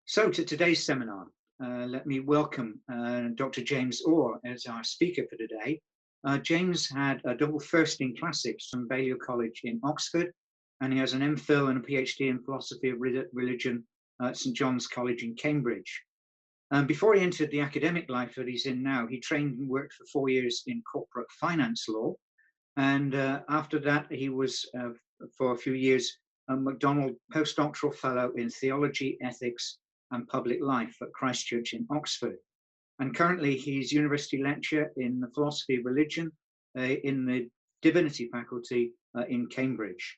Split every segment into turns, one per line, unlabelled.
So to today's seminar, let me welcome Dr. James Orr as our speaker for today. James had a double first in classics from Balliol College in Oxford, and he has an MPhil and a PhD in philosophy of religion at St. John's College in Cambridge. Before he entered the academic life that he's in now, he trained and worked for 4 years in corporate finance law. And after that, he was, for a few years, a MacDonald postdoctoral fellow in theology, ethics, and public life at Christ Church in Oxford. And currently he's university lecturer in the philosophy of religion in the divinity faculty in Cambridge.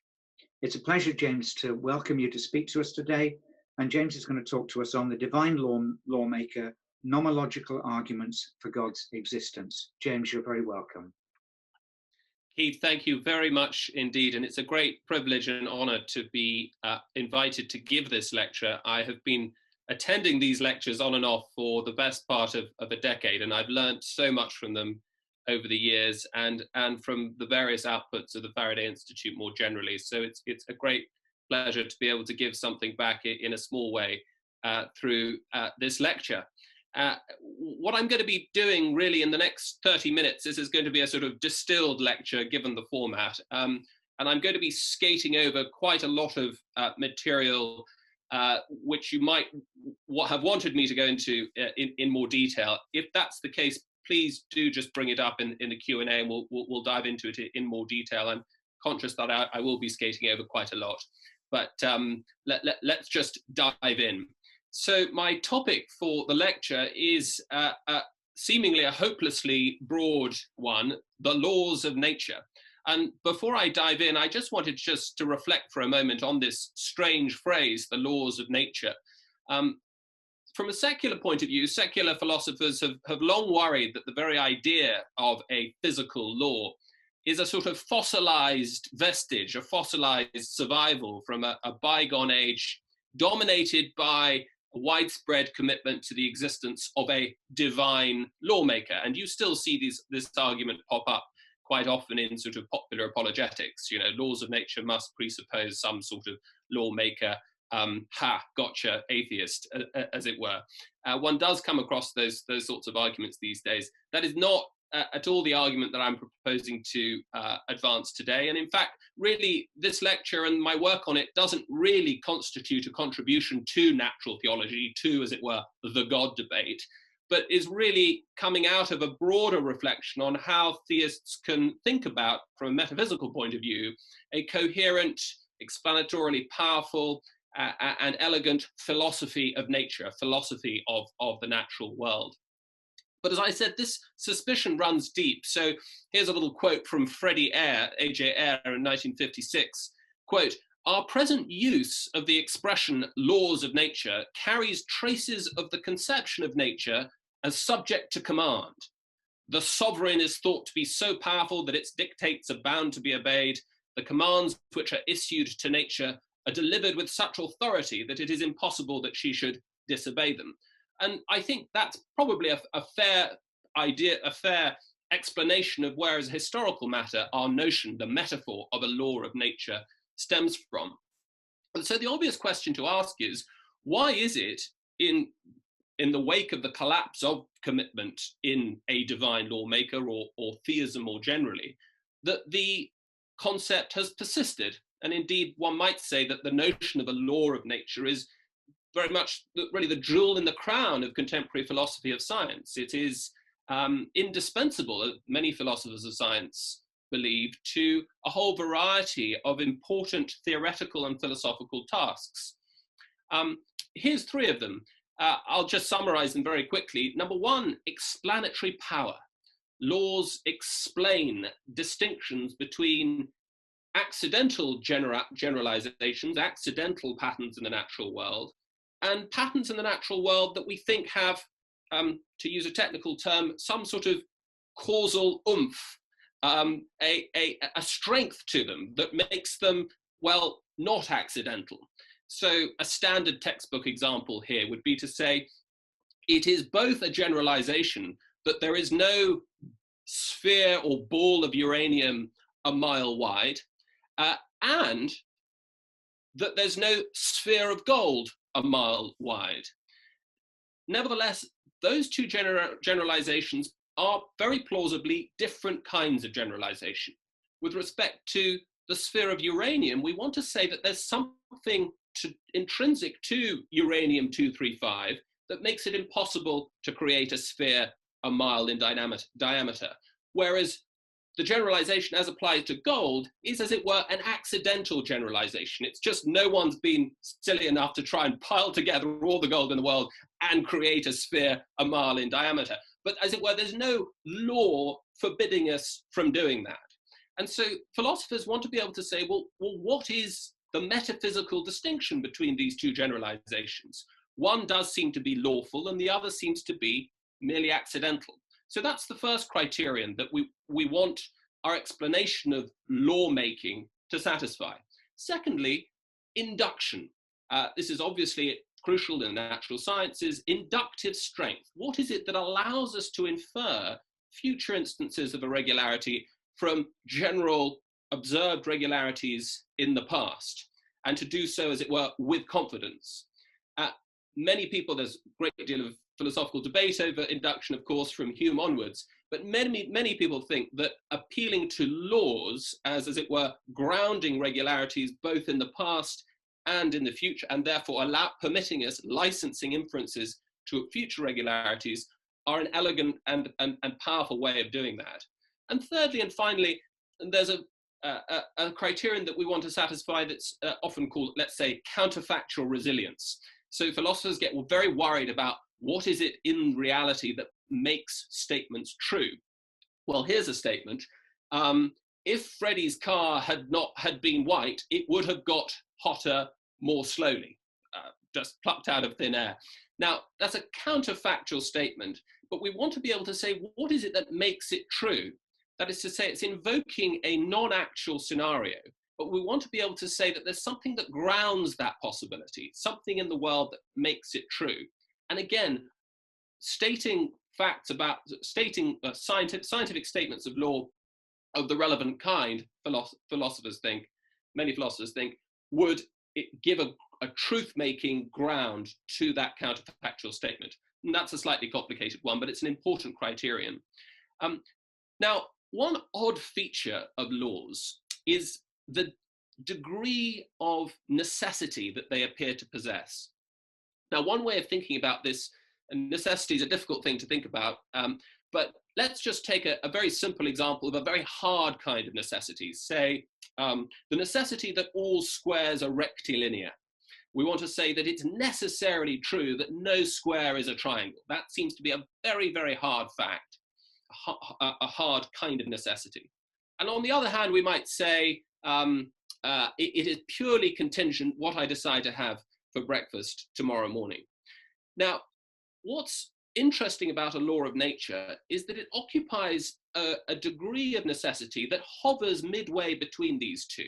It's a pleasure, James, to welcome you to speak to us today. And James is going to talk to us on the divine lawmaker, nomological arguments for God's existence. James, you're very welcome.
Keith, thank you very much indeed. And it's a great privilege and honor to be invited to give this lecture. I have been attending these lectures on and off for the best part of a decade, and I've learned so much from them over the years and from the various outputs of the Faraday Institute more generally. So it's a great pleasure to be able to give something back in a small way through this lecture. What I'm going to be doing really in the next 30 minutes, this is going to be a sort of distilled lecture given the format, and I'm going to be skating over quite a lot of material which you might have wanted me to go into in more detail. If that's the case, please do just bring it up in the Q&A and we'll dive into it in more detail. I'm conscious that I will be skating over quite a lot, but let's just dive in. So my topic for the lecture is seemingly a hopelessly broad one, the laws of nature. And before I dive in, I just wanted to reflect for a moment on this strange phrase, the laws of nature. From a secular point of view, secular philosophers have long worried that the very idea of a physical law is a sort of fossilized vestige, a fossilized survival from a bygone age dominated by a widespread commitment to the existence of a divine lawmaker. And you still see this argument pop up quite often in sort of popular apologetics. You know, laws of nature must presuppose some sort of lawmaker. Gotcha, atheist, as it were. One does come across those sorts of arguments these days. That is not at all the argument that I'm proposing to advance today. And in fact, really, this lecture and my work on it doesn't really constitute a contribution to natural theology, to, as it were, the God debate, but is really coming out of a broader reflection on how theists can think about, from a metaphysical point of view, a coherent, explanatorily powerful, and elegant philosophy of nature, a philosophy of the natural world. But as I said, this suspicion runs deep. So here's a little quote from Freddie Eyre, A.J. Eyre in 1956, quote, "Our present use of the expression laws of nature carries traces of the conception of nature as subject to command. The sovereign is thought to be so powerful that its dictates are bound to be obeyed. The commands which are issued to nature are delivered with such authority that it is impossible that she should disobey them." And I think that's probably a fair idea, a fair explanation of where, as a historical matter, our notion, the metaphor of a law of nature stems from. And so the obvious question to ask is, why is it in the wake of the collapse of commitment in a divine lawmaker or theism more generally, that the concept has persisted? And indeed, one might say that the notion of a law of nature is very much really the jewel in the crown of contemporary philosophy of science. It is indispensable, as many philosophers of science believe, to a whole variety of important theoretical and philosophical tasks. Here's three of them. I'll just summarize them very quickly. Number one, explanatory power. Laws explain distinctions between accidental generalizations, accidental patterns in the natural world, and patterns in the natural world that we think have, to use a technical term, some sort of causal oomph, a strength to them that makes them, well, not accidental. So a standard textbook example here would be to say, it is both a generalization that there is no sphere or ball of uranium a mile wide, and that there's no sphere of gold a mile wide. nevertheless, those two generalizations are very plausibly different kinds of generalization. With respect to the sphere of uranium, we want to say that there's something intrinsic to uranium-235 that makes it impossible to create a sphere a mile in diameter, whereas the generalization as applied to gold is, as it were, an accidental generalization. It's just no one's been silly enough to try and pile together all the gold in the world and create a sphere a mile in diameter. But as it were, there's no law forbidding us from doing that. And so philosophers want to be able to say, well, what is the metaphysical distinction between these two generalizations? One does seem to be lawful and the other seems to be merely accidental. So that's the first criterion that we want our explanation of lawmaking to satisfy. Secondly, induction. This is obviously crucial in natural sciences. Inductive strength. What is it that allows us to infer future instances of irregularity from general observed regularities in the past, and to do so, as it were, with confidence? Many people, there's a great deal of philosophical debate over induction, of course, from Hume onwards, but many people think that appealing to laws as it were, grounding regularities both in the past and in the future, and therefore permitting us licensing inferences to future regularities, are an elegant and powerful way of doing that. And thirdly and finally, there's a criterion that we want to satisfy that's often called, let's say, counterfactual resilience. So philosophers get very worried about what is it in reality that makes statements true. Well, here's a statement. If Freddie's car had been white, it would have got hotter more slowly, just plucked out of thin air. Now, that's a counterfactual statement, but we want to be able to say, what is it that makes it true? That is to say, it's invoking a non-actual scenario, but we want to be able to say that there's something that grounds that possibility, something in the world that makes it true. And again, stating facts about, scientific statements of law of the relevant kind, philosophers think, many philosophers think, would give a truth-making ground to that counterfactual statement. And that's a slightly complicated one, but it's an important criterion. Now, one odd feature of laws is the degree of necessity that they appear to possess. Now, one way of thinking about this, and necessity is a difficult thing to think about, but let's just take a very simple example of a very hard kind of necessity. Say, the necessity that all squares are rectilinear. We want to say that it's necessarily true that no square is a triangle. That seems to be a very, very hard fact, a hard kind of necessity. And on the other hand, we might say it is purely contingent what I decide to have for breakfast tomorrow morning. Now, what's interesting about a law of nature is that it occupies a degree of necessity that hovers midway between these two.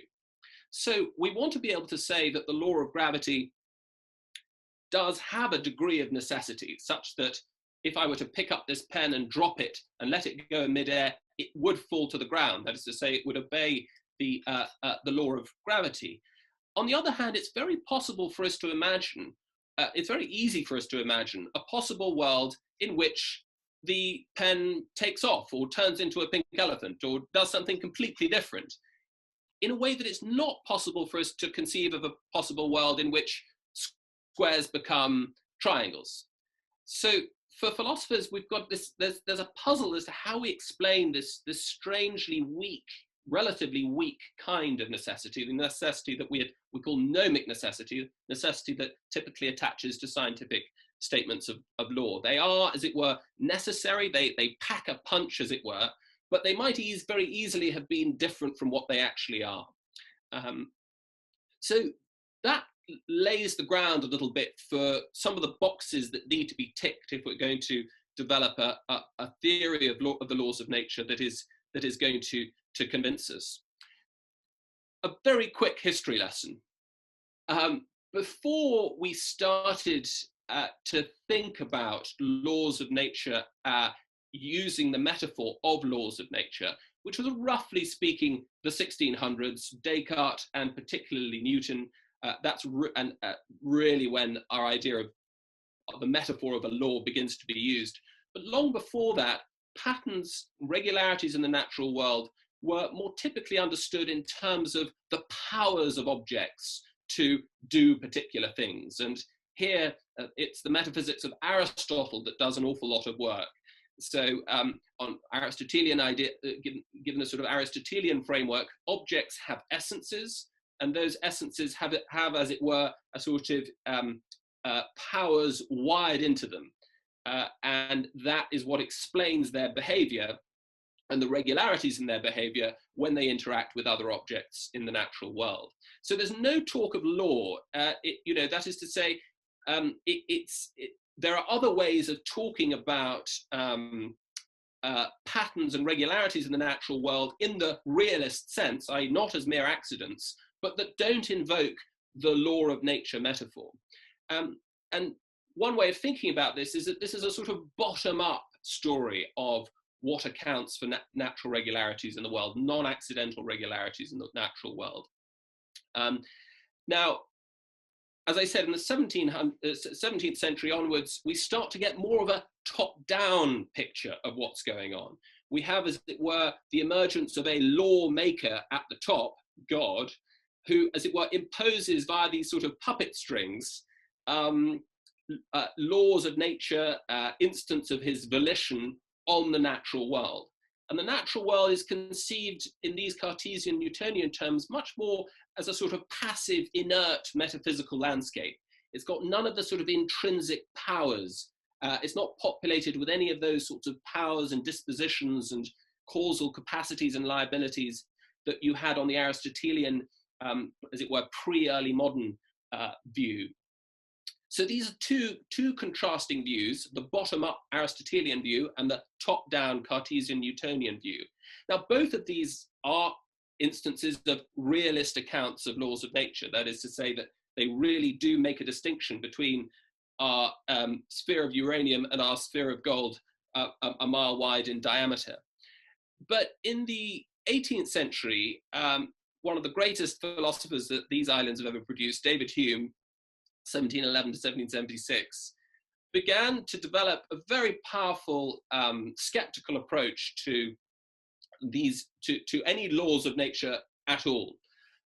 So we want to be able to say that the law of gravity does have a degree of necessity, such that if I were to pick up this pen and drop it and let it go in midair, it would fall to the ground. That is to say, it would obey the law of gravity. On the other hand, it's very possible for us to imagine, it's very easy for us to imagine a possible world in which the pen takes off or turns into a pink elephant or does something completely different, in a way that it's not possible for us to conceive of a possible world in which squares become triangles. So for philosophers, we've got this, there's a puzzle as to how we explain this strangely weak, relatively weak kind of necessity, the necessity that we call gnomic necessity, necessity that typically attaches to scientific statements of law. They are, as it were, necessary, they pack a punch, as it were, but they might very easily have been different from what they actually are. So that lays the ground a little bit for some of the boxes that need to be ticked if we're going to develop a theory of the laws of nature that is going to convince us. A very quick history lesson. Before we started to think about laws of nature using the metaphor of laws of nature, which was roughly speaking the 1600s, Descartes and particularly Newton, that's really when our idea the metaphor of a law begins to be used. But long before that, patterns, regularities in the natural world were more typically understood in terms of the powers of objects to do particular things. And here it's the metaphysics of Aristotle that does an awful lot of work. So on Aristotelian idea, given a sort of Aristotelian framework, objects have essences, and those essences have, as it were, a sort of powers wired into them. And that is what explains their behavior and the regularities in their behavior when they interact with other objects in the natural world. So there's no talk of law. That is to say, there are other ways of talking about patterns and regularities in the natural world in the realist sense, i.e. not as mere accidents, but that don't invoke the law of nature metaphor. And one way of thinking about this is that this is a sort of bottom-up story of what accounts for natural regularities in the world, non-accidental regularities in the natural world. Now, as I said, in the 17th century onwards, we start to get more of a top-down picture of what's going on. We have, as it were, the emergence of a lawmaker at the top, God, who, as it were, imposes via these sort of puppet strings laws of nature, instance of his volition on the natural world. And the natural world is conceived in these Cartesian Newtonian terms much more as a sort of passive, inert metaphysical landscape. It's got none of the sort of intrinsic powers. It's not populated with any of those sorts of powers and dispositions and causal capacities and liabilities that you had on the Aristotelian, as it were, pre-early modern view. So these are two contrasting views, the bottom-up Aristotelian view and the top-down Cartesian Newtonian view. Now, both of these are instances of realist accounts of laws of nature. That is to say that they really do make a distinction between our sphere of uranium and our sphere of gold, a mile wide in diameter. But in the 18th century, one of the greatest philosophers that these islands have ever produced, David Hume, 1711 to 1776, began to develop a very powerful skeptical approach to these, to any laws of nature at all.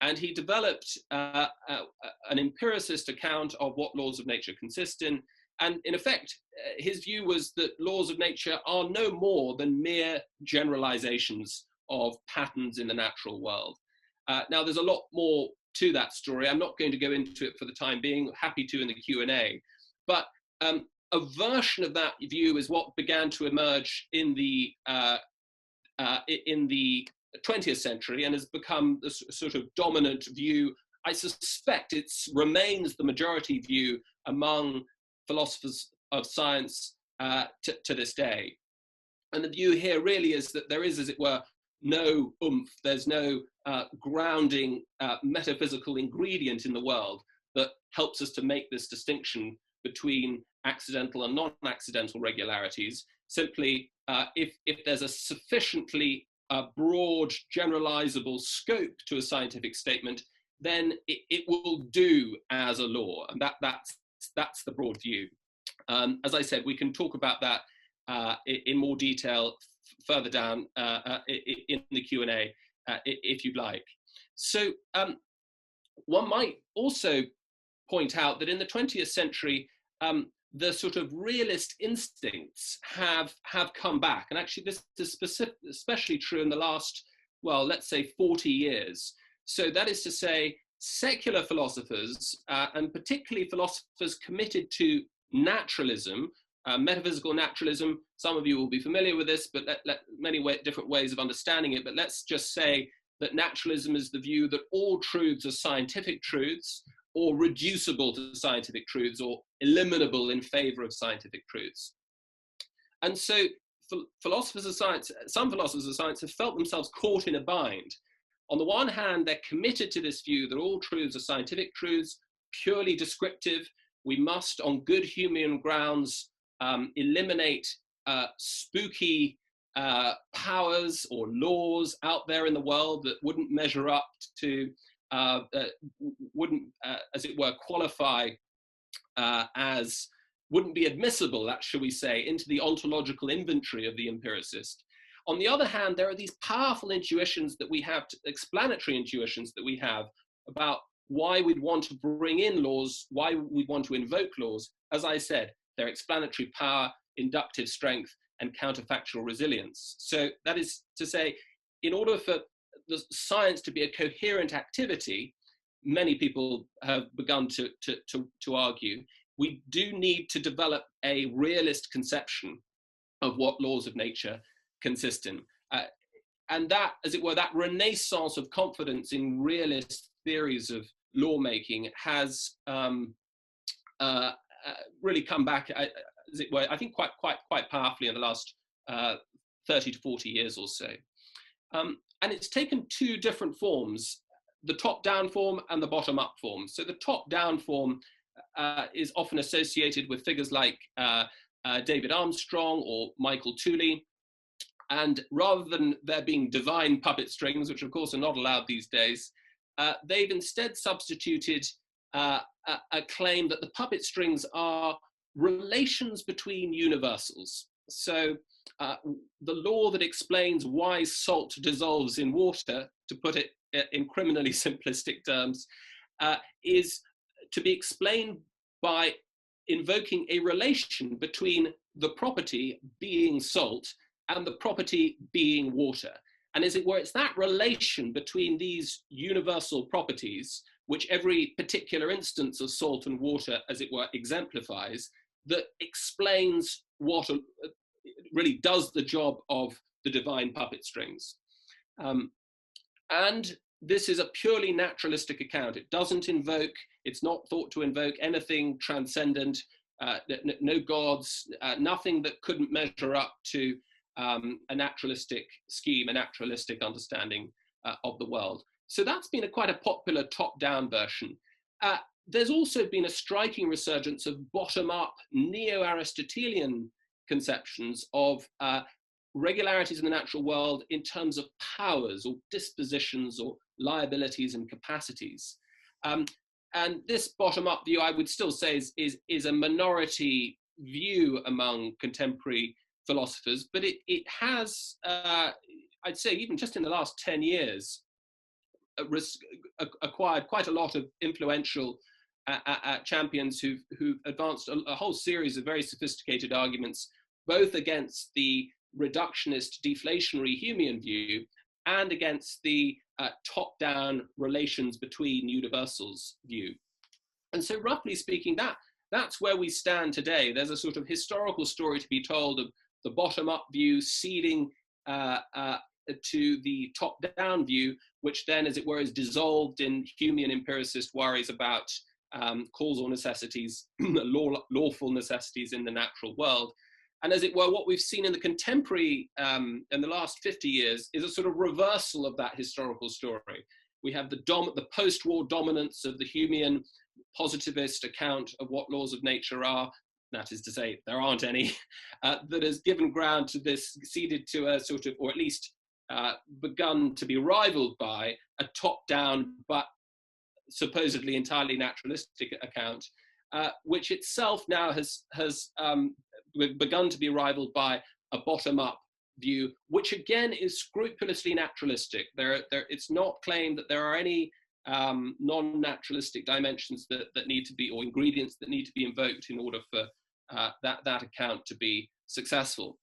And he developed an empiricist account of what laws of nature consist in. And in effect, his view was that laws of nature are no more than mere generalizations of patterns in the natural world. Now, there's a lot more to that story. I'm not going to go into it for the time being, happy to in the Q&A. But a version of that view is what began to emerge in the 20th century and has become the sort of dominant view. I suspect it remains the majority view among philosophers of science to this day. And the view here really is that there is, as it were, no oomph, there's no grounding metaphysical ingredient in the world that helps us to make this distinction between accidental and non-accidental regularities. Simply, if there's a sufficiently broad, generalizable scope to a scientific statement, then it will do as a law, and that's the broad view. As I said, we can talk about that in more detail further down in the Q&A if you'd like. So one might also point out that in the 20th century, the sort of realist instincts have come back. And actually this is especially true in the last, well, let's say 40 years. So that is to say, secular philosophers, and particularly philosophers committed to naturalism, metaphysical naturalism. Some of you will be familiar with this, but many different ways of understanding it. But let's just say that naturalism is the view that all truths are scientific truths, or reducible to scientific truths, or eliminable in favor of scientific truths. And so philosophers of science, some philosophers of science have felt themselves caught in a bind. On the one hand, they're committed to this view that all truths are scientific truths, purely descriptive. We must, on good human grounds, eliminate spooky powers or laws out there in the world that wouldn't measure up to, wouldn't, as it were, qualify as wouldn't be admissible, that shall we say, into the ontological inventory of the empiricist. On the other hand, there are these powerful intuitions that we have, explanatory intuitions that we have about why we'd want to bring in laws, why we'd want to invoke laws. As I said, their explanatory power, inductive strength, and counterfactual resilience. So that is to say, in order for the science to be a coherent activity, many people have begun to argue, we do need to develop a realist conception of what laws of nature consist in. And that, as it were, that renaissance of confidence in realist theories of lawmaking has really come back, as it were, I think quite powerfully in the last 30 to 40 years or so. And it's taken two different forms, the top-down form and the bottom-up form. So the top-down form is often associated with figures like David Armstrong or Michael Tooley. And rather than there being divine puppet strings, which of course are not allowed these days, they've instead substituted a claim that the puppet strings are relations between universals. So the law that explains why salt dissolves in water, to put it in criminally simplistic terms, is to be explained by invoking a relation between the property being salt and the property being water. And as it were, it's that relation between these universal properties, which every particular instance of salt and water, as it were, exemplifies, that explains what really does the job of the divine puppet strings. And this is a purely naturalistic account. It doesn't invoke, it's not thought to invoke anything transcendent, no gods, nothing that couldn't measure up to a naturalistic scheme, a naturalistic understanding of the world. So that's been quite a popular top-down version. There's also been a striking resurgence of bottom-up neo-Aristotelian conceptions of regularities in the natural world in terms of powers or dispositions or liabilities and capacities. And this bottom-up view, I would still say, is a minority view among contemporary philosophers, but it has, I'd say, even just in the last 10 years, acquired quite a lot of influential champions who've advanced a whole series of very sophisticated arguments, both against the reductionist deflationary Humean view and against the top-down relations between universals view. And so roughly speaking, that's where we stand today. There's a sort of historical story to be told of the bottom-up view ceding to the top-down view, which then, as it were, is dissolved in Humean empiricist worries about causal necessities, lawful necessities in the natural world. And as it were, what we've seen in the contemporary, in the last 50 years, is a sort of reversal of that historical story. We have the post-war dominance of the Humean positivist account of what laws of nature are, that is to say, there aren't any, that has given ground to this, ceded to a sort of, or at least begun to be rivaled by a top-down but supposedly entirely naturalistic account, which itself now has begun to be rivaled by a bottom-up view, which again is scrupulously naturalistic. It's not claimed that there are any non-naturalistic dimensions that need to be, or ingredients that need to be invoked in order for that account to be successful.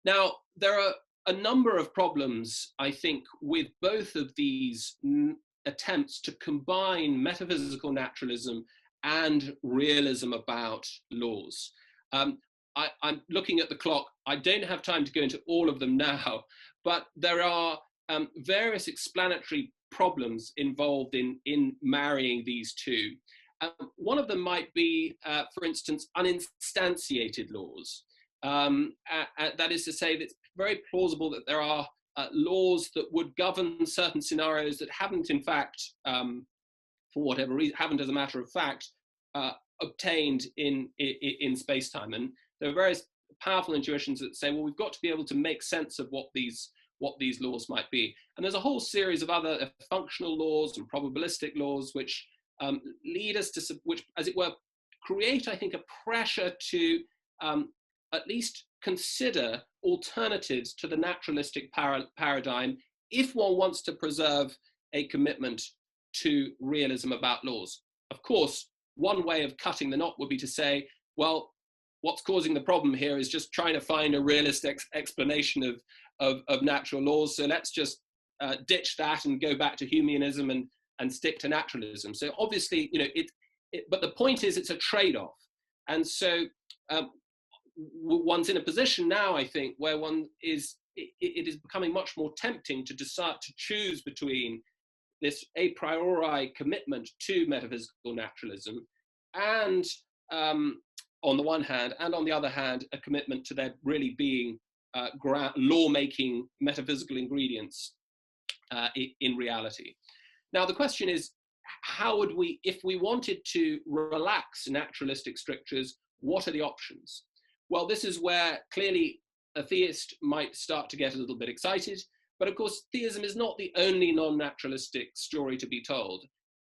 Now, there are a number of problems, I think, with both of these attempts to combine metaphysical naturalism and realism about laws. I'm looking at the clock. I don't have time to go into all of them now, but there are various explanatory problems involved in marrying these two. One of them might be, for instance, uninstantiated laws. That is to say, that it's very plausible that there are laws that would govern certain scenarios that haven't, in fact, for whatever reason, haven't, as a matter of fact, obtained in space-time. And there are various powerful intuitions that say, well, we've got to be able to make sense of what these laws might be. And there's a whole series of other functional laws and probabilistic laws which lead us to, which, as it were, create, I think, a pressure to at least consider alternatives to the naturalistic paradigm if one wants to preserve a commitment to realism about laws. Of course, one way of cutting the knot would be to say, well, what's causing the problem here is just trying to find a realistic explanation of natural laws. So let's just ditch that and go back to Humeanism and stick to naturalism. So obviously, you know, but the point is it's a trade-off. And so one's in a position now, I think, where it is becoming much more tempting to decide to choose between this a priori commitment to metaphysical naturalism and on the one hand, and on the other hand, a commitment to there really being law-making metaphysical ingredients in reality. Now, the question is, how would we, if we wanted to relax naturalistic strictures, what are the options? Well, this is where clearly a theist might start to get a little bit excited, but of course, theism is not the only non-naturalistic story to be told.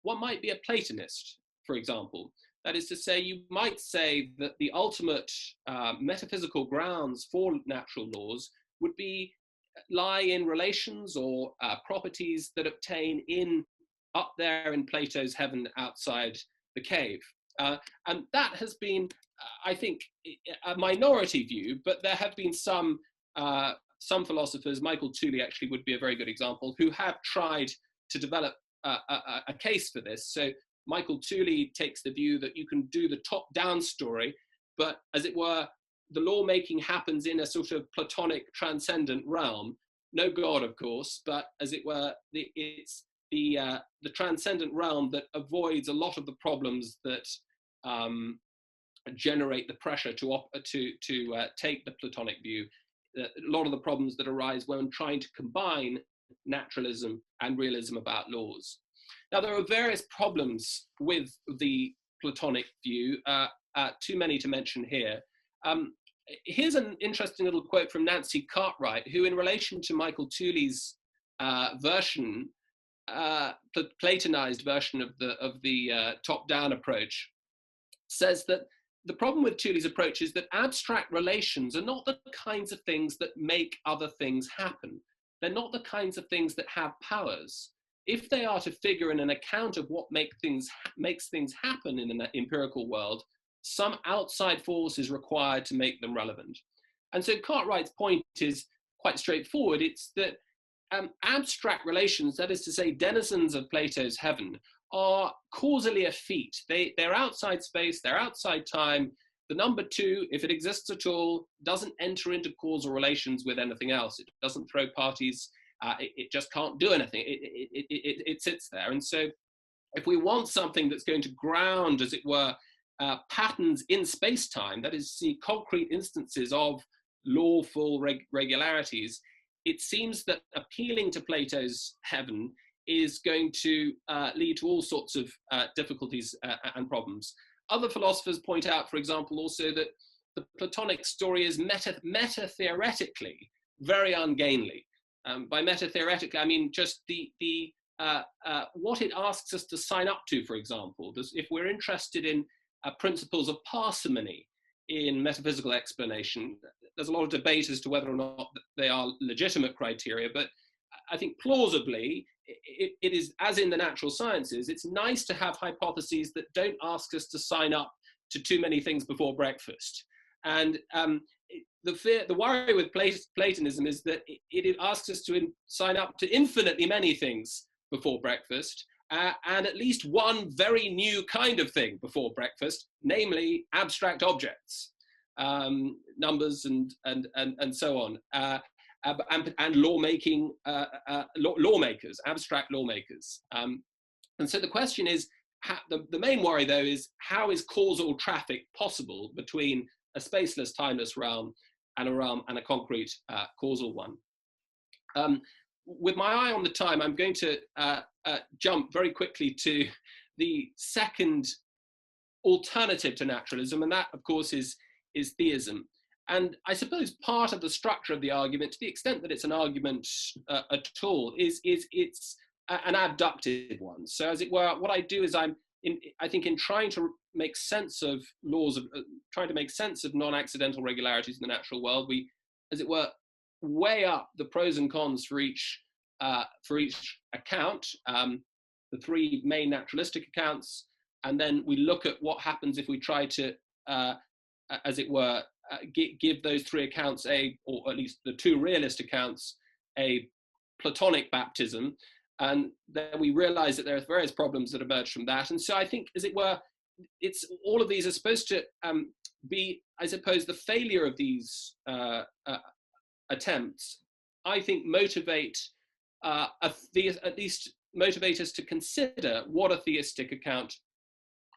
One might be a Platonist, for example. That is to say, you might say that the ultimate metaphysical grounds for natural laws would lie in relations or properties that obtain up there in Plato's heaven outside the cave. And that has been, I think, a minority view, but there have been some philosophers, Michael Tooley actually would be a very good example, who have tried to develop a case for this. So Michael Tooley takes the view that you can do the top-down story, but as it were, the lawmaking happens in a sort of Platonic transcendent realm. No God, of course, but as it were, it's the transcendent realm that avoids a lot of the problems that generate the pressure to take the Platonic view. A lot of the problems that arise when trying to combine naturalism and realism about laws. Now, there are various problems with the Platonic view, too many to mention here. Here's an interesting little quote from Nancy Cartwright, who in relation to Michael Tooley's version, Platonized version of the top-down approach, says that the problem with Tooley's approach is that abstract relations are not the kinds of things that make other things happen. They're not the kinds of things that have powers. If they are to figure in an account of what makes things happen in an empirical world, some outside force is required to make them relevant. And so Cartwright's point is quite straightforward. It's that abstract relations, that is to say, denizens of Plato's heaven, are causally effete. They're outside space, they're outside time. The number two, if it exists at all, doesn't enter into causal relations with anything else. It doesn't throw parties. It just can't do anything. It sits there. And so if we want something that's going to ground, as it were, patterns in space-time, that is, see concrete instances of lawful regularities, it seems that appealing to Plato's heaven is going to lead to all sorts of difficulties and problems. Other philosophers point out, for example, also that the Platonic story is meta-theoretically very ungainly. By meta-theoretically, I mean just what it asks us to sign up to, for example. If we're interested in principles of parsimony in metaphysical explanation, there's a lot of debate as to whether or not they are legitimate criteria, but I think plausibly, it is, as in the natural sciences, it's nice to have hypotheses that don't ask us to sign up to too many things before breakfast. And the worry with Platonism is that it asks us to sign up to infinitely many things before breakfast, and at least one very new kind of thing before breakfast, namely abstract objects, numbers and so on. And lawmaking, lawmakers, abstract lawmakers. And so the question is, the main worry though is, how is causal traffic possible between a spaceless, timeless realm and a concrete causal one? With my eye on the time, I'm going to jump very quickly to the second alternative to naturalism, and that of course is theism. And I suppose part of the structure of the argument, to the extent that it's an argument at all, is it's an abductive one. So as it were, what I do is I'm I think in trying to make sense of laws of trying to make sense of non-accidental regularities in the natural world, we, as it were, weigh up the pros and cons for each account, the three main naturalistic accounts, and then we look at what happens if we try to, as it were, give those three accounts or at least the two realist accounts, a Platonic baptism, and then we realize that there are various problems that emerge from that. And so I think, as it were, it's all of these are supposed to be, I suppose, the failure of these attempts, I think, motivate at least motivate us to consider what a theistic account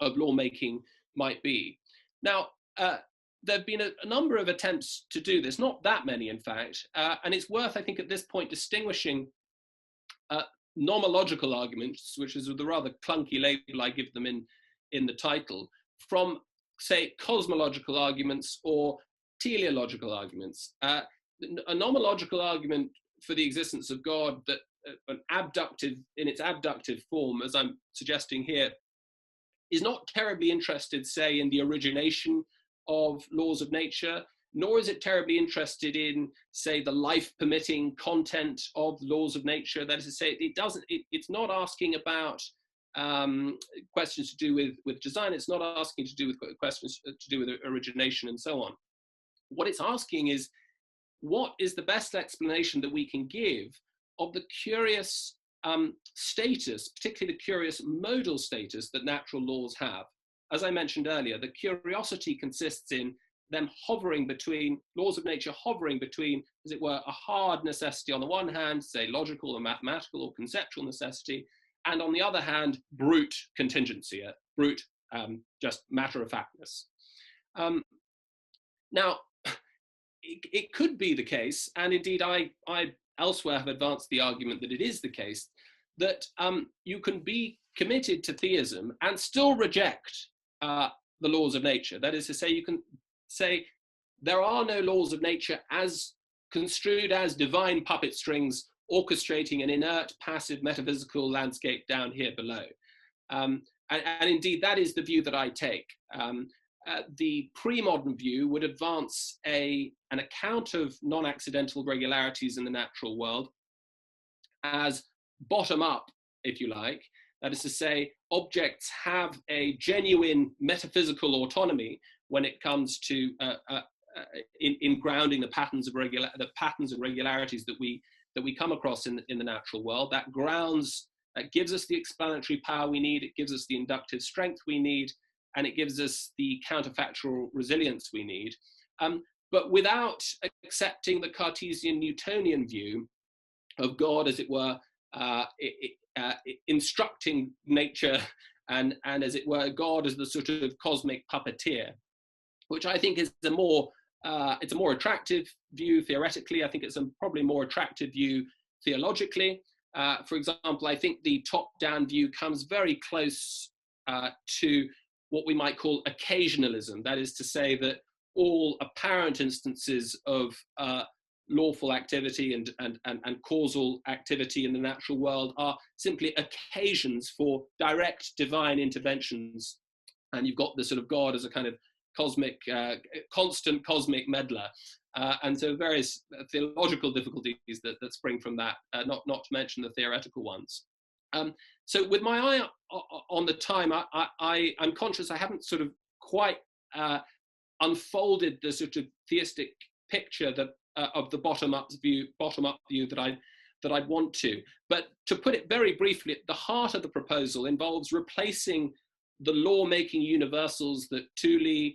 of lawmaking might be. Now, there have been a number of attempts to do this, not that many, in fact, and it's worth, I think, at this point distinguishing nomological arguments, which is the rather clunky label I give them in the title, from, say, cosmological arguments or teleological arguments. A nomological argument for the existence of God, that an abductive, in its abductive form, as I'm suggesting here, is not terribly interested, say, in the origination of laws of nature, nor is it terribly interested in, say, the life-permitting content of laws of nature. That is to say, it's not asking about questions to do with design. It's not asking to do with questions to do with origination and so on. What it's asking is, what is the best explanation that we can give of the curious status, particularly the curious modal status that natural laws have? As I mentioned earlier, the curiosity consists in them hovering between, laws of nature hovering between, as it were, a hard necessity on the one hand, say logical or mathematical or conceptual necessity, and on the other hand, brute contingency, brute just matter-of-factness. Now, it could be the case, and indeed I elsewhere have advanced the argument that it is the case, that you can be committed to theism and still reject the laws of nature. That is to say, you can say there are no laws of nature as construed as divine puppet strings orchestrating an inert, passive, metaphysical landscape down here below. And indeed, that is the view that I take. The pre-modern view would advance an account of non-accidental regularities in the natural world as bottom-up, if you like. That is to say, objects have a genuine metaphysical autonomy when it comes to in grounding the patterns and regularities that we come across in the natural world. That grounds, that gives us the explanatory power we need. It gives us the inductive strength we need, and it gives us the counterfactual resilience we need. But without accepting the Cartesian Newtonian view of God, as it were, instructing nature, and as it were, God as the sort of cosmic puppeteer, which I think is it's a more attractive view theoretically. I think it's probably more attractive view theologically. For example, I think the top-down view comes very close to what we might call occasionalism. That is to say that all apparent instances of lawful activity and causal activity in the natural world are simply occasions for direct divine interventions. And you've got the sort of God as a kind of cosmic, constant cosmic meddler. And so various theological difficulties that spring from that, not to mention the theoretical ones. So with my eye on the time, I'm conscious I haven't sort of quite unfolded the sort of theistic picture that of the bottom-up view that I'd want to. But to put it very briefly, the heart of the proposal involves replacing the law-making universals that Thule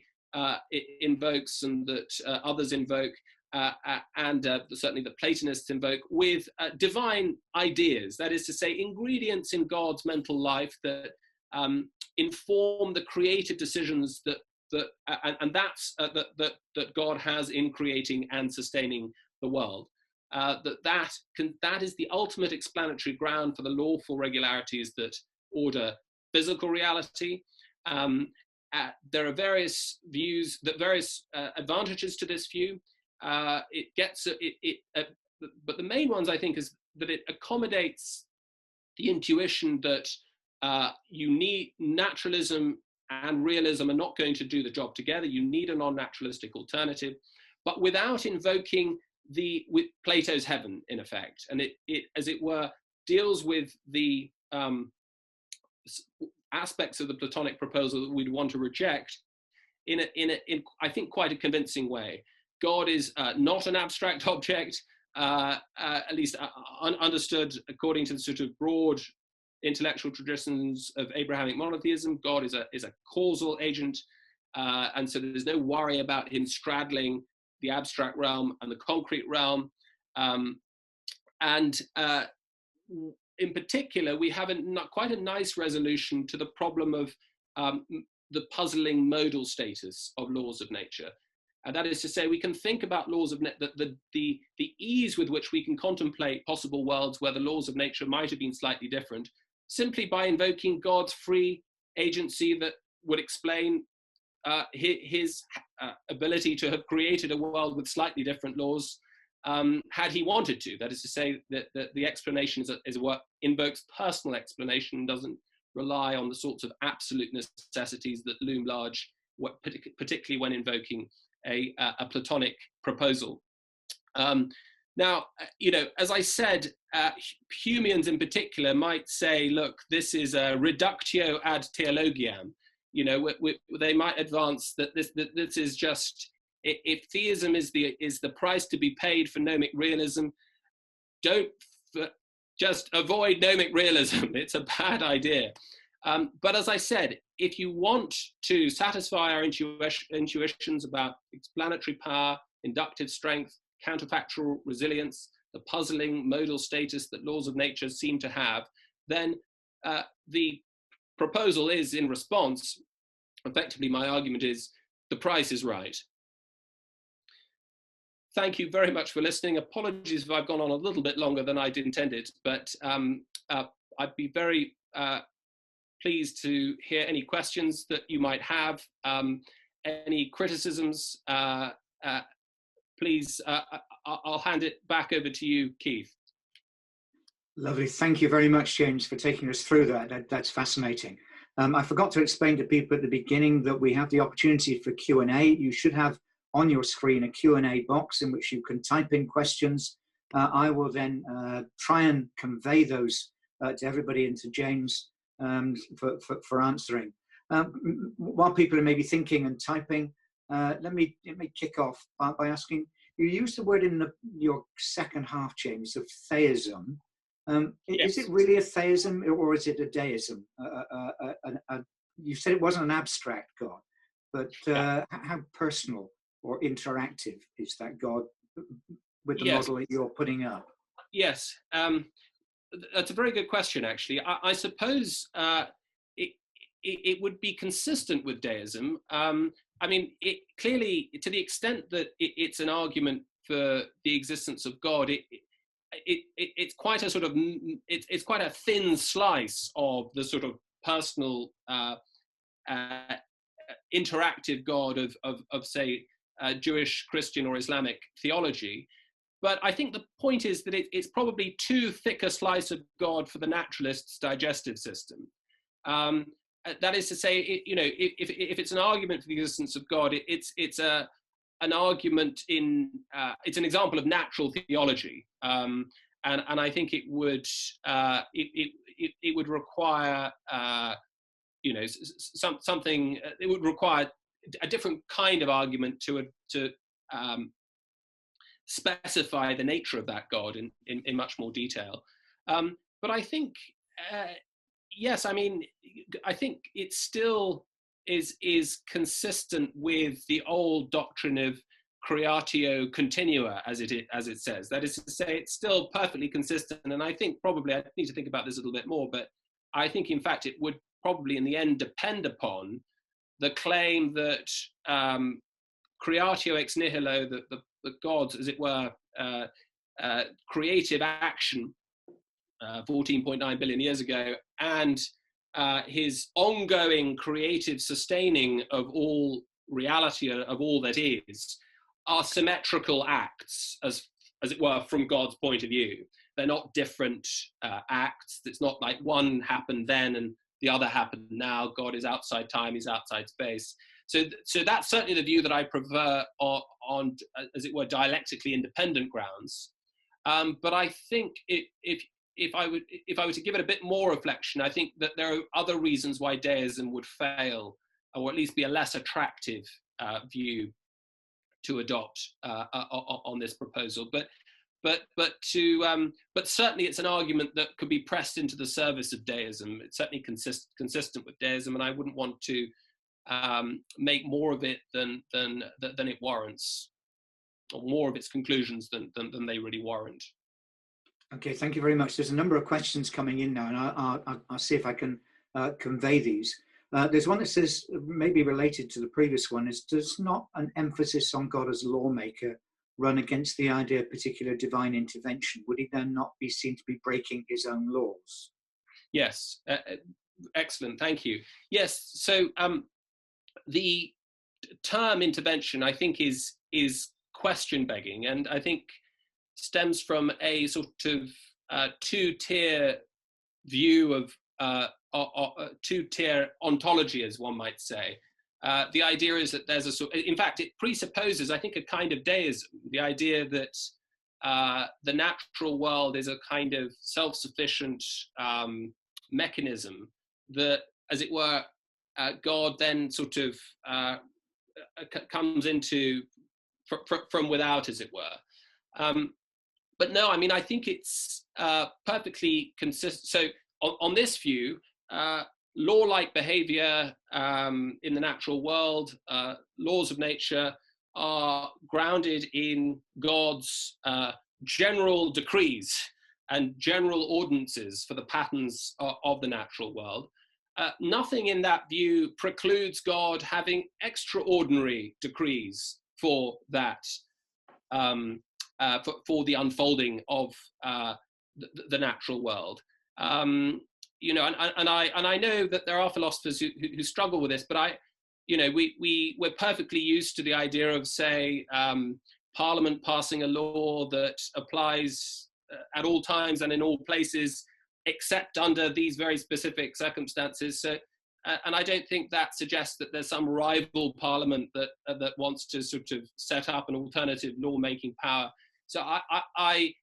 invokes and that others invoke, and certainly the Platonists invoke, with divine ideas. That is to say, ingredients in God's mental life that inform the creative decisions that God has in creating and sustaining the world. That is the ultimate explanatory ground for the lawful regularities that order physical reality. There are various views, various advantages to this view. But the main ones, I think, is that it accommodates the intuition that you need naturalism and realism are not going to do the job together. You need a non-naturalistic alternative, but without invoking with Plato's heaven, in effect. And it as it were, deals with the aspects of the Platonic proposal that we'd want to reject in I think quite a convincing way. God is not an abstract object, at least understood according to the sort of broad intellectual traditions of Abrahamic monotheism. God is a causal agent, and so there's no worry about him straddling the abstract realm and the concrete realm. And in particular, we have quite a nice resolution to the problem of the puzzling modal status of laws of nature. And that is to say, we can think about laws of the ease with which we can contemplate possible worlds where the laws of nature might have been slightly different, simply by invoking God's free agency that would explain his ability to have created a world with slightly different laws had he wanted to. That is to say, that the explanation is what invokes personal explanation, doesn't rely on the sorts of absolute necessities that loom large, particularly when invoking a Platonic proposal. Now, as I said, Humeans in particular might say, look, this is a reductio ad theologiam. They might advance that this is just, if theism is the price to be paid for gnomic realism, just avoid gnomic realism. It's a bad idea. But as I said, if you want to satisfy our intuitions about explanatory power, inductive strength, counterfactual resilience, the puzzling modal status that laws of nature seem to have, then the proposal is, in response, effectively my argument is, the price is right. Thank you very much for listening. Apologies if I've gone on a little bit longer than I'd intended, but I'd be very pleased to hear any questions that you might have, any criticisms. Please, I'll hand it back over to you, Keith.
Lovely. Thank you very much, James, for taking us through that. That's fascinating. I forgot to explain to people at the beginning that we have the opportunity for Q&A. You should have on your screen a Q&A box in which you can type in questions. I will then try and convey those to everybody and to James for answering. While people are maybe thinking and typing, let me kick off by asking, you used the word in your second half, James, of theism.
Yes.
Is it really a theism or is it a deism? You said it wasn't an abstract God, but how personal or interactive is that God with the model that you're putting up?
Yes, that's a very good question, actually. I suppose it would be consistent with deism. I mean, it clearly, to the extent that it's an argument for the existence of God, it's quite a sort of, it's quite a thin slice of the sort of personal, interactive God of say, Jewish, Christian, or Islamic theology. But I think the point is that it's probably too thick a slice of God for the naturalist's digestive system. That is to say, if it's an argument for the existence of God, it's an argument it's an example of natural theology, and I think it would require something. It would require a different kind of argument to specify the nature of that God in much more detail. But I think, yes, I mean, I think it still is consistent with the old doctrine of creatio continua, as it says. That is to say, it's still perfectly consistent. And I think probably, I need to think about this a little bit more, but I think in fact it would probably in the end depend upon the claim that creatio ex nihilo, the gods, as it were, creative action 14.9 billion years ago, and his ongoing creative sustaining of all reality, of all that is, are symmetrical acts, as it were, from God's point of view. They're not different acts. It's not like one happened then and the other happened now. God is outside time, he's outside space. So that's certainly the view that I prefer on as it were, dialectically independent grounds. But I think if I were to give it a bit more reflection, I think that there are other reasons why deism would fail, or at least be a less attractive view to adopt on this proposal. But certainly it's an argument that could be pressed into the service of deism. It's certainly consistent with deism, and I wouldn't want to make more of it than it warrants, or more of its conclusions than they really warrant.
Okay, thank you very much. There's a number of questions coming in now, and I'll see if I can convey these. There's one that says, maybe related to the previous one, is does not an emphasis on God as lawmaker run against the idea of particular divine intervention? Would he then not be seen to be breaking his own laws?
Yes, excellent, thank you. Yes, so the term intervention, I think, is question begging, and I think stems from a sort of two-tier view of two-tier ontology, as one might say. The idea is that there's a sort, in fact, it presupposes, I think, a kind of deism, the idea that the natural world is a kind of self-sufficient mechanism that, as it were, God then sort of comes into from without, as it were. But no, I mean, I think it's perfectly consistent. So on this view, law-like behavior in the natural world, laws of nature, are grounded in God's general decrees and general ordinances for the patterns of the natural world. Nothing in that view precludes God having extraordinary decrees for that, for the unfolding of the natural world. You know, and I know that there are philosophers who struggle with this, but we're perfectly used to the idea of, say, Parliament passing a law that applies at all times and in all places, except under these very specific circumstances. So, and I don't think that suggests that there's some rival Parliament that wants to sort of set up an alternative law-making power. So I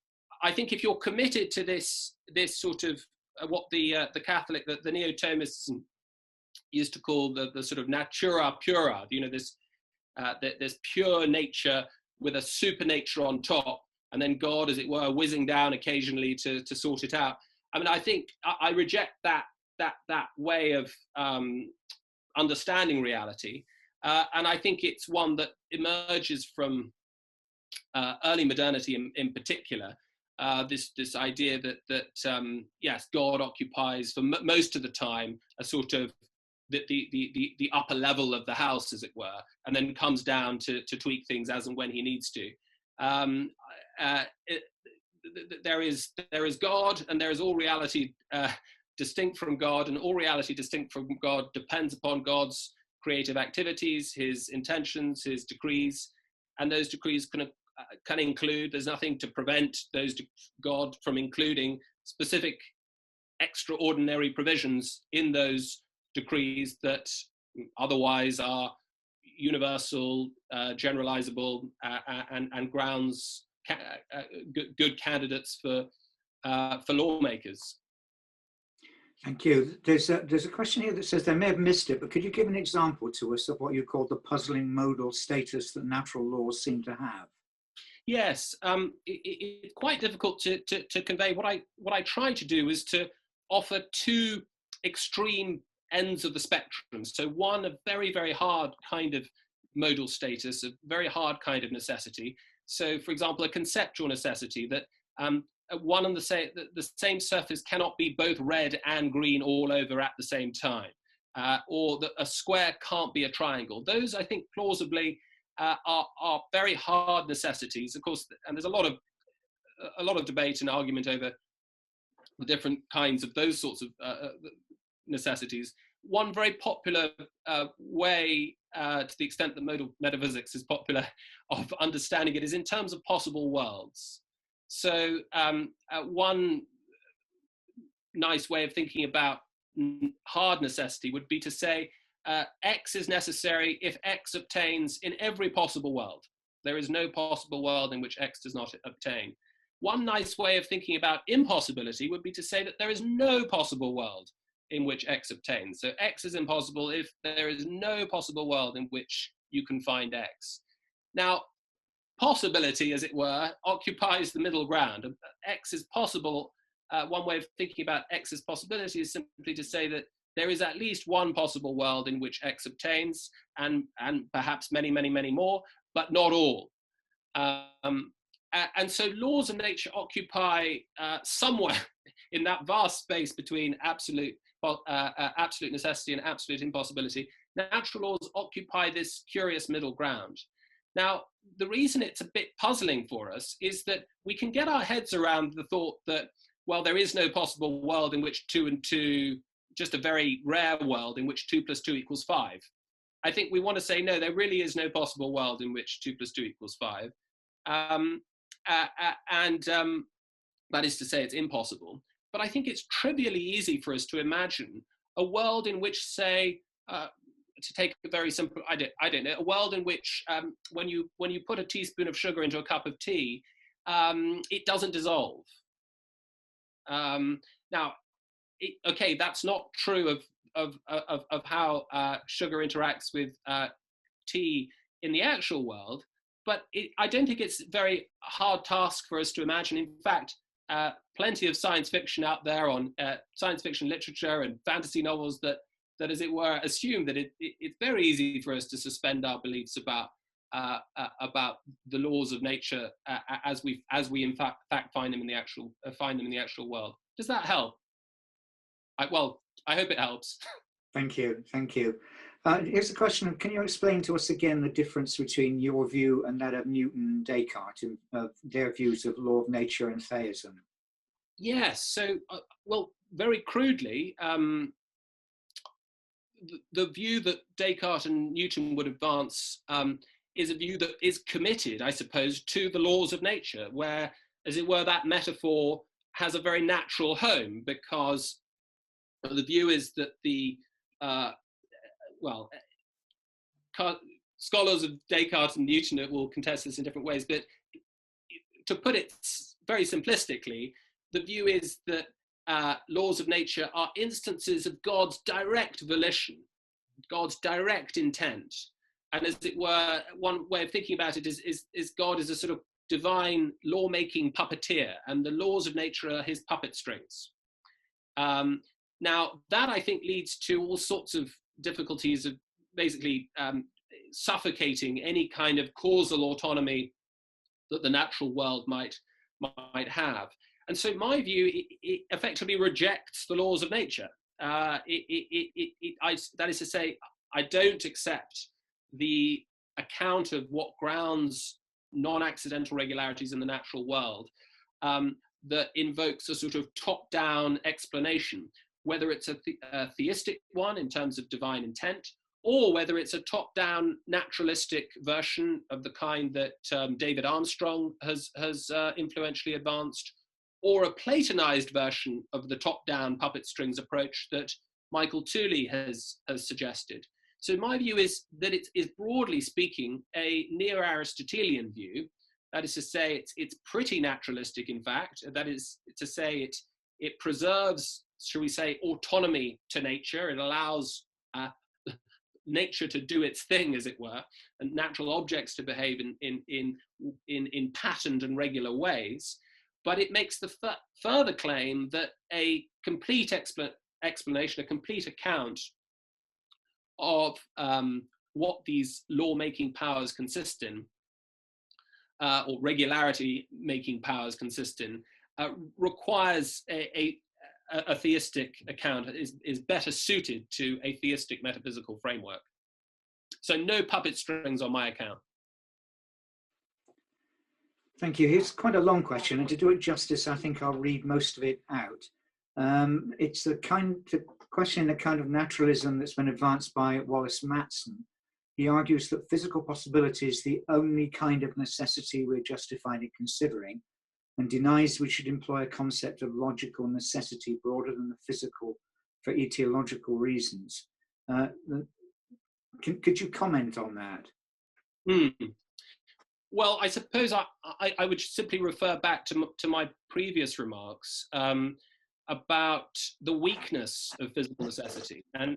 think if you're committed to this sort of what the Catholic, the Neo-Thomists used to call the sort of natura pura, you know, this pure nature with a supernature on top, and then God, as it were, whizzing down occasionally to sort it out. I mean, I think I reject that way of understanding reality, and I think it's one that emerges from early modernity in particular. This idea that yes, God occupies for most of the time a sort of the upper level of the house, as it were, and then comes down to tweak things as and when he needs to. There is God, and there is all reality distinct from God, and all reality distinct from God depends upon God's creative activities, his intentions, his decrees, and those decrees can include, there's nothing to prevent God from including specific extraordinary provisions in those decrees that otherwise are universal, generalizable, and grounds good candidates for lawmakers.
Thank you. There's a question here that says, they may have missed it, but could you give an example to us of what you call the puzzling modal status that natural laws seem to have?
Yes, it's quite difficult to convey. What I try to do is to offer two extreme ends of the spectrum. So one, a very, very hard kind of modal status, a very hard kind of necessity. So, for example, a conceptual necessity that one and the same surface cannot be both red and green all over at the same time, or that a square can't be a triangle. Those, I think, plausibly are very hard necessities, of course, and there's a lot of debate and argument over the different kinds of those sorts of necessities. One very popular way, to the extent that modal metaphysics is popular, of understanding it is in terms of possible worlds. So one nice way of thinking about hard necessity would be to say X is necessary if X obtains in every possible world. There is no possible world in which X does not obtain. One nice way of thinking about impossibility would be to say that there is no possible world in which X obtains. So X is impossible if there is no possible world in which you can find X. Now, possibility, as it were, occupies the middle ground. X is possible. One way of thinking about X's possibility is simply to say that there is at least one possible world in which X obtains, and perhaps many, many, many more, but not all. And so laws of nature occupy somewhere in that vast space between absolute necessity and absolute impossibility. Natural laws occupy this curious middle ground. Now, the reason it's a bit puzzling for us is that we can get our heads around the thought that, well, there is no possible world in which 2 and 2, just a very rare world in which 2 + 2 = 5. I think we want to say, no, there really is no possible world in which 2 + 2 = 5. That is to say, it's impossible. But I think it's trivially easy for us to imagine a world in which, say, to take a very simple, I don't know, a world in which when you put a teaspoon of sugar into a cup of tea, it doesn't dissolve. Now, okay, that's not true of how sugar interacts with tea in the actual world, but I don't think it's a very hard task for us to imagine. In fact, plenty of science fiction out there on science fiction literature and fantasy novels that as it were, assume that it's very easy for us to suspend our beliefs about the laws of nature as we in fact find them in the actual world. Does that help? Well, I hope it helps.
Thank you. Here's a question: can you explain to us again the difference between your view and that of Newton and Descartes, of their views of law of nature and theism?
Yes. So, well, very crudely, the view that Descartes and Newton would advance is a view that is committed, I suppose, to the laws of nature, where, as it were, that metaphor has a very natural home, because the view is that scholars of Descartes and Newton will contest this in different ways, but to put it very simplistically, the view is that laws of nature are instances of God's direct volition, God's direct intent. And as it were, one way of thinking about it is God is a sort of divine lawmaking puppeteer, and the laws of nature are his puppet strings. Now, that I think leads to all sorts of difficulties of basically suffocating any kind of causal autonomy that the natural world might have. And so my view, it effectively rejects the laws of nature. That is to say, I don't accept the account of what grounds non-accidental regularities in the natural world that invokes a sort of top-down explanation, whether it's a theistic one in terms of divine intent, or whether it's a top-down naturalistic version of the kind that David Armstrong has influentially advanced, or a Platonized version of the top-down puppet strings approach that Michael Tooley has suggested. So my view is that it is, broadly speaking, a neo-Aristotelian view. That is to say, it's pretty naturalistic, in fact. That is to say, it preserves, shall we say, autonomy to nature. It allows nature to do its thing, as it were, and natural objects to behave in patterned and regular ways. But it makes the further claim that a complete explanation, a complete account of what these law-making powers consist in, or regularity-making powers consist in, requires a theistic account, is better suited to a theistic metaphysical framework. So no puppet strings on my account.
Thank you. Here's quite a long question, and to do it justice, I think I'll read most of it out. It's the question, the kind of naturalism that's been advanced by Wallace Matson. He argues that physical possibility is the only kind of necessity we're justified in considering, and denies we should employ a concept of logical necessity broader than the physical for etiological reasons. Could you comment on that?
Well, I suppose I would simply refer back to my previous remarks about the weakness of physical necessity. And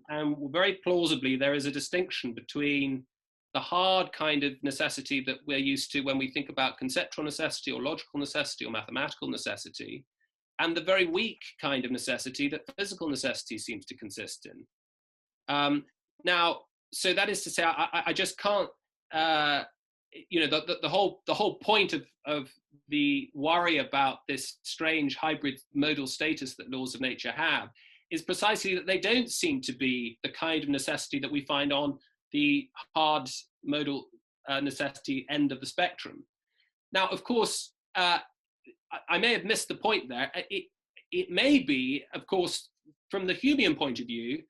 very plausibly, there is a distinction between the hard kind of necessity that we're used to when we think about conceptual necessity or logical necessity or mathematical necessity, and the very weak kind of necessity that physical necessity seems to consist in. Now, so that is to say, I just can't, the whole point of the worry about this strange hybrid modal status that laws of nature have is precisely that they don't seem to be the kind of necessity that we find on the hard modal necessity end of the spectrum. Now, of course, I may have missed the point there. It may be, of course, from the Humean point of view,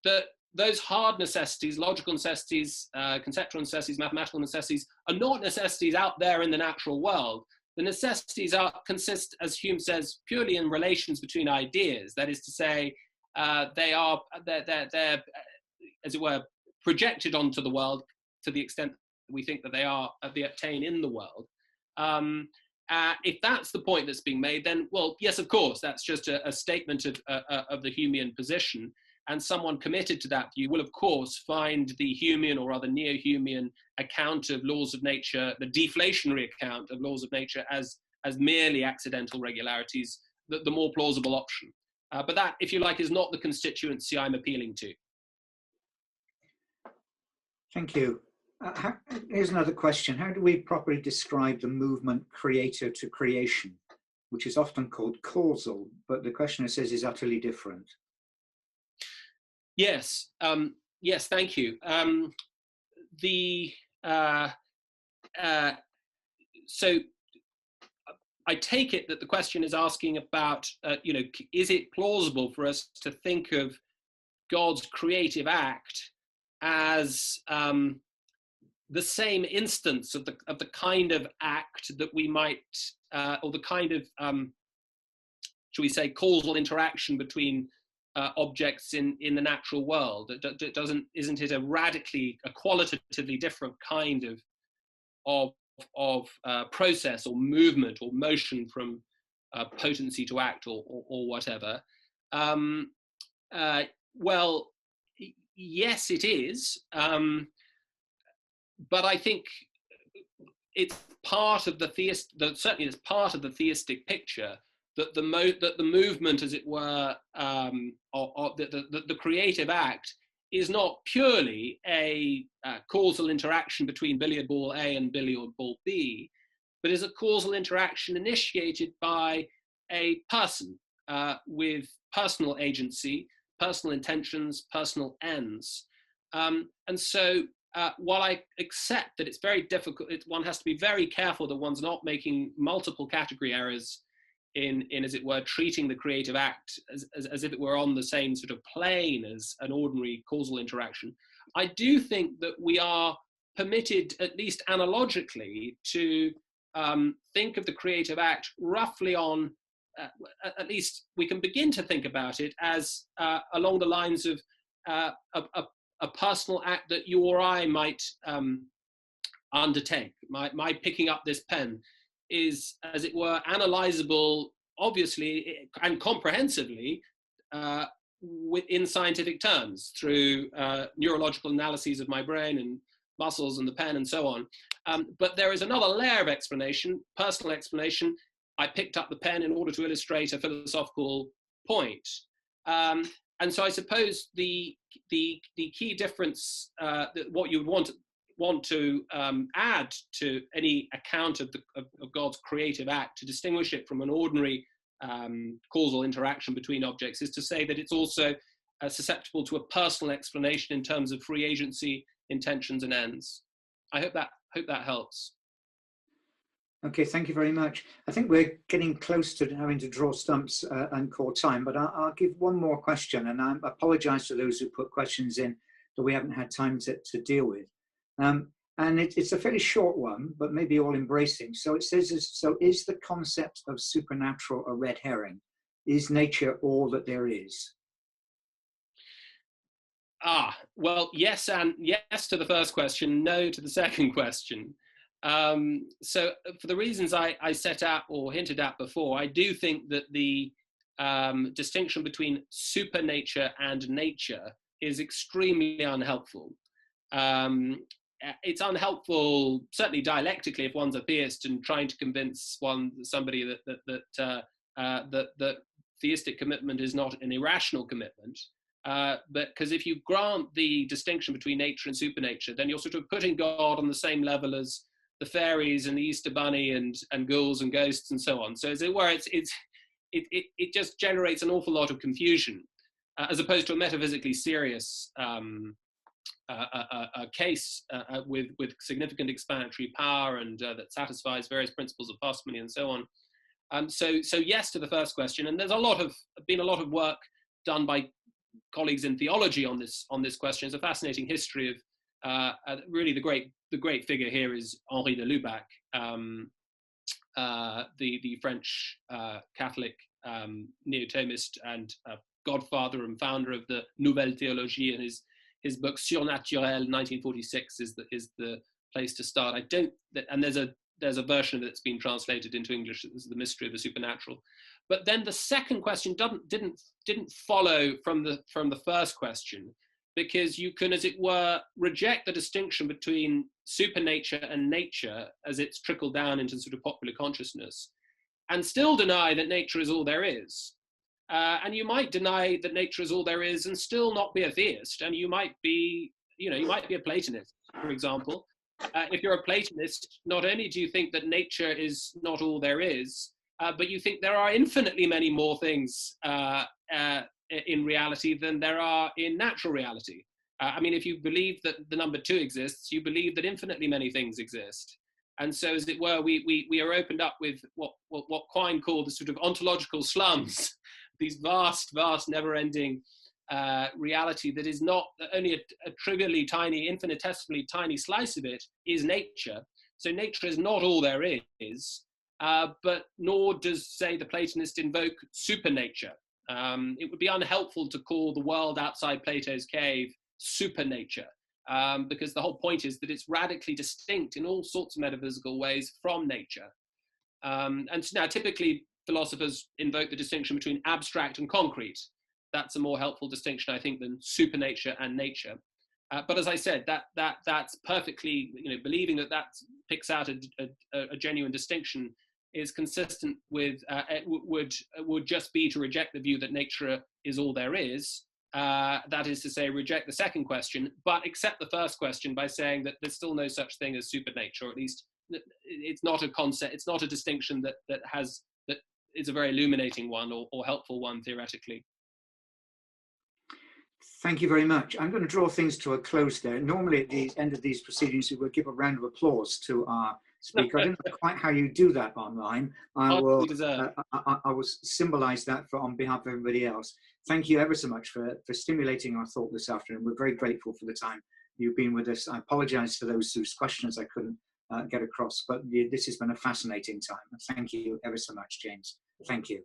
that those hard necessities, logical necessities, conceptual necessities, mathematical necessities, are not necessities out there in the natural world. The necessities consist, as Hume says, purely in relations between ideas. That is to say, they're as it were, projected onto the world to the extent that we think that they obtain in the world. If that's the point that's being made, then, well, yes, of course, that's just a statement of the Humean position. And someone committed to that view will, of course, find the Humean or rather neo-Humean account of laws of nature, the deflationary account of laws of nature as merely accidental regularities, the more plausible option. But that, if you like, is not the constituency I'm appealing to.
Thank you. Here's another question. How do we properly describe the movement creator to creation, which is often called causal, but the questioner says is utterly different?
Yes, yes, thank you. So I take it that the question is asking about, is it plausible for us to think of God's creative act as the same instance of the kind of act that we might, or the kind of, shall we say, causal interaction between objects in the natural world? Isn't it a qualitatively different kind of process or movement or motion from potency to act or whatever? Well, yes, it is. But I think it's part of certainly it's part of the theistic picture that the movement, as it were, the creative act is not purely a causal interaction between billiard ball A and billiard ball B, but is a causal interaction initiated by a person with personal agency, personal intentions, personal ends. And so while I accept that it's very difficult, one has to be very careful that one's not making multiple category errors in as it were, treating the creative act as if it were on the same sort of plane as an ordinary causal interaction. I do think that we are permitted, at least analogically, to think of the creative act roughly on, at least we can begin to think about it as along the lines of a personal act that you or I might undertake. My picking up this pen is, as it were, analyzable, obviously and comprehensively in scientific terms through neurological analyses of my brain and muscles and the pen and so on. But there is another layer of explanation, personal explanation. I picked up the pen in order to illustrate a philosophical point. And so I suppose the key difference, what you would want to add to any account of God's creative act to distinguish it from an ordinary causal interaction between objects is to say that it's also susceptible to a personal explanation in terms of free agency, intentions, and ends. I hope that helps.
Okay, thank you very much. I think we're getting close to having to draw stumps and call time, but I'll give one more question, and I apologize to those who put questions in that we haven't had time to deal with. And it's a fairly short one, but maybe all embracing. So it says, so is the concept of supernatural a red herring? Is nature all that there is?
Well, yes, and yes to the first question, no to the second question. So for the reasons I set out or hinted at before, I do think that the distinction between supernature and nature is extremely unhelpful. It's unhelpful, certainly dialectically, if one's a theist and trying to convince somebody that theistic commitment is not an irrational commitment. But because if you grant the distinction between nature and supernature, then you're sort of putting God on the same level as the fairies and the Easter Bunny and ghouls and ghosts and so on. So as it were, it just generates an awful lot of confusion, as opposed to a metaphysically serious a case with significant explanatory power and that satisfies various principles of parsimony and so on. So yes to the first question, and there's been a lot of work done by colleagues in theology on this question. It's a fascinating history of really the great figure here is Henri de Lubac, the French Catholic neo-Thomist and godfather and founder of the Nouvelle Theologie, and his book Surnaturel, 1946, is the place to start. And there's a version of it that's been translated into English. This is The Mystery of the Supernatural. But then the second question didn't follow from the first question, because you can, as it were, reject the distinction between supernature and nature as it's trickled down into sort of popular consciousness, and still deny that nature is all there is. And you might deny that nature is all there is and still not be a theist. And you might be a Platonist, for example. If you're a Platonist, not only do you think that nature is not all there is, but you think there are infinitely many more things in reality than there are in natural reality. I mean, if you believe that the number 2 exists, you believe that infinitely many things exist. And so, as it were, we are opened up with what Quine called the sort of ontological slums, these vast, never-ending reality that is not only a trivially tiny, infinitesimally tiny slice of it is nature. So nature is not all there is, but nor does, say, the Platonist invoke supernature. It would be unhelpful to call the world outside Plato's cave supernature, because the whole point is that it's radically distinct in all sorts of metaphysical ways from nature. And now typically philosophers invoke the distinction between abstract and concrete. That's a more helpful distinction, I think, than supernature and nature. But as I said, that's perfectly, believing that picks out a genuine distinction is consistent with, would just be to reject the view that nature is all there is. That is to say, reject the second question, but accept the first question by saying that there's still no such thing as supernature, or at least it's not a concept, it's not a distinction that is a very illuminating one or helpful one theoretically.
Thank you very much. I'm going to draw things to a close there. Normally at the end of these proceedings, we would give a round of applause to our speaker. I don't know quite how you do that online. I will symbolize that on behalf of everybody else. Thank you ever so much for stimulating our thought this afternoon. We're very grateful for the time you've been with us. I apologize for those whose questions I couldn't get across, but this has been a fascinating time. Thank you ever so much, James. Thank you.